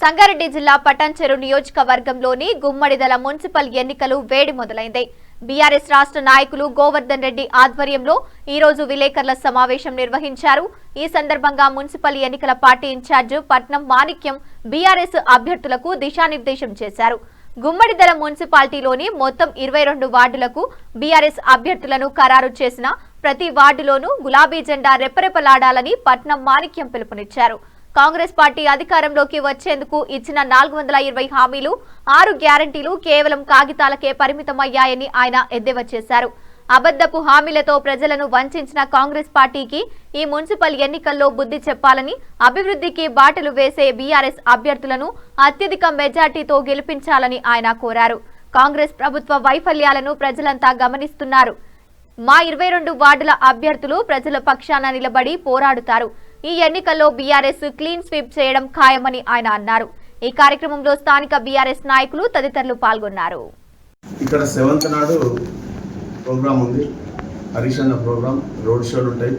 సంగారెడ్డి జిల్లా పటాన్చెరు నియోజకవర్గంలోని గుమ్మడిదల మున్సిపల్ ఎన్నికలు వేడి మొదలైంది. బీఆర్ఎస్ రాష్ట్ర నాయకులు గోవర్ధన్ రెడ్డి ఆధ్వర్యంలో ఈ రోజు విలేకరుల సమావేశం నిర్వహించారు. ఈ సందర్భంగా మున్సిపల్ ఎన్నికల పార్టీ ఇన్ఛార్జ్ పట్నం మాణిక్యం బీఆర్ఎస్ అభ్యర్థులకు దిశానిర్దేశం చేశారు. గుమ్మడిదల మున్సిపాలిటీలోని మొత్తం 22 వార్డులకు బీఆర్ఎస్ అభ్యర్థులను ఖరారు చేసిన ప్రతి వార్డులోనూ గులాబీ జెండా రెపరెపలాడాలని పట్నం మాణిక్యం పిలుపునిచ్చారు. కాంగ్రెస్ పార్టీ అధికారంలోకి వచ్చేందుకు ఇచ్చిన 420 హామీలు 6 గ్యారంటీలు కేవలం కాగితాలకే పరిమితమయ్యాయని ఆయన ఎద్దేవా చేశారు. అబద్ధపు హామీలతో ప్రజలను వంచిన కాంగ్రెస్ పార్టీకి ఈ మున్సిపల్ ఎన్నికల్లో బుద్ధి చెప్పాలని, అభివృద్ధికి బాటలు వేసే బీఆర్ఎస్ అభ్యర్థులను అత్యధిక మెజార్టీతో గెలిపించాలని ఆయన కోరారు. కాంగ్రెస్ ప్రభుత్వ వైఫల్యాలను ప్రజలంతా గమనిస్తున్నారు. మా 22 వార్డుల అభ్యర్థులు ప్రజల పక్షాన నిలబడి పోరాడుతారు. ఈ ఎన్నికల్లో బీఆర్ఎస్ క్లీన్ స్వీప్ చేయడం ఖాయమని ఆయన అన్నారు. ఈ కార్యక్రమంలో స్థానిక బీఆర్ఎస్ నాయకులు తదితరులు పాల్గొన్నారు. ఇక్కడ 7th నాడు ప్రోగ్రామ్ ఉంది. హరీష్ అన్న ప్రోగ్రామ్, రోడ్ షోలు ఉంటాయి.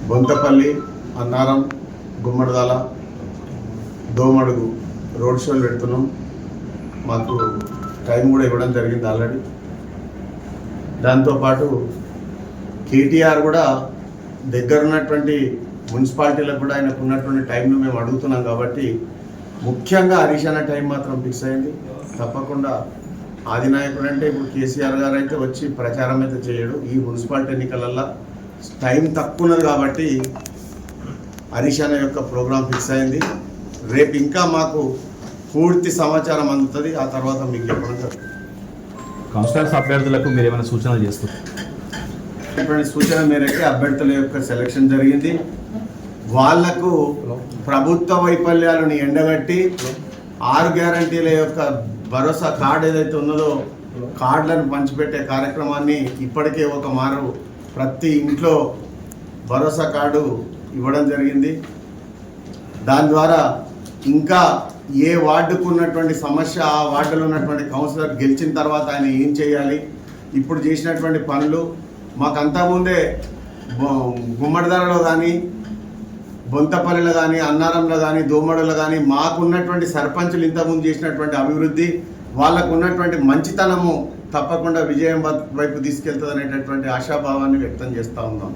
బొంతపల్లి, అన్నారం, గుమ్మడిదాల, దోమడుగు రోడ్ షోలు పెడుతున్నాం. మాకు టైం కూడా ఇవ్వడం జరిగింది ఆల్రెడీ. దాంతోపాటు కేటీఆర్ కూడా దగ్గర ఉన్నటువంటి మున్సిపాలిటీలకు కూడా ఆయనకు ఉన్నటువంటి టైంను మేము అడుగుతున్నాం కాబట్టి ముఖ్యంగా హరీష్ అన్న టైం మాత్రం ఫిక్స్ అయింది. తప్పకుండా ఆదినాయకుడు అంటే ఇప్పుడు కేసీఆర్ గారు అయితే వచ్చి ప్రచారం అయితే చేయడు. ఈ మున్సిపాలిటీ ఎన్నికలల్లో టైం తక్కువ ఉన్నది కాబట్టి హరీష్ అన్న యొక్క ప్రోగ్రాం ఫిక్స్ అయింది. రేపు ఇంకా మాకు పూర్తి సమాచారం అందుతుంది. ఆ తర్వాత మీకు చెప్పడం జరుగుతుంది. కౌన్సిలర్స్ అభ్యర్థులకు మీరు ఏమైనా సూచనలు చేస్తారు? సూచన మేరకే అభ్యర్థుల యొక్క సెలక్షన్ జరిగింది. వాళ్లకు ప్రభుత్వ వైఫల్యాలను ఎండగట్టి 6 గ్యారంటీల యొక్క భరోసా కార్డు ఏదైతే ఉన్నదో కార్డులను పంచిపెట్టే కార్యక్రమాన్ని ఇప్పటికే ఒక మారు ప్రతి ఇంట్లో భరోసా కార్డు ఇవ్వడం జరిగింది. దాని ద్వారా ఇంకా ఏ వార్డుకు ఉన్నటువంటి సమస్య ఆ వార్డులో ఉన్నటువంటి కౌన్సిలర్ గెలిచిన తర్వాత ఆయన ఏం చేయాలి, ఇప్పుడు చేసినటువంటి పనులు మాకంతా ముందే గుమ్మడిదాలలో కానీ, బొంతపల్లిలో కానీ, అన్నారంలో కానీ, దోమడలో కానీ మాకున్నటువంటి సర్పంచులు ఇంతకుముందు చేసినటువంటి అభివృద్ధి, వాళ్ళకు ఉన్నటువంటి మంచితనము తప్పకుండా విజయం వైపు తీసుకెళ్తుంది అనేటటువంటి ఆశాభావాన్ని వ్యక్తం చేస్తూ ఉన్నాం.